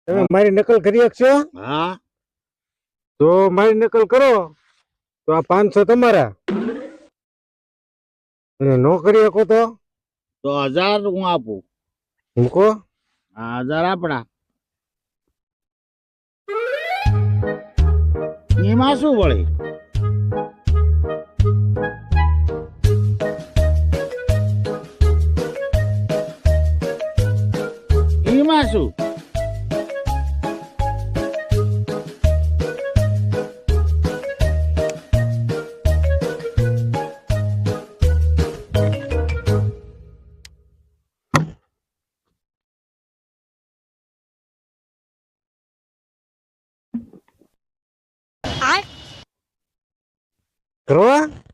તમે મારી નકલ કરી શકશો? હા જો મારી નકલ કરો તો આ 500 તમારા, અને નો કરી શકો તો 1000 હું આપું. મૂકો. આ 1000 આપણા. એમાં શું વળી? એમાં શું? કરવા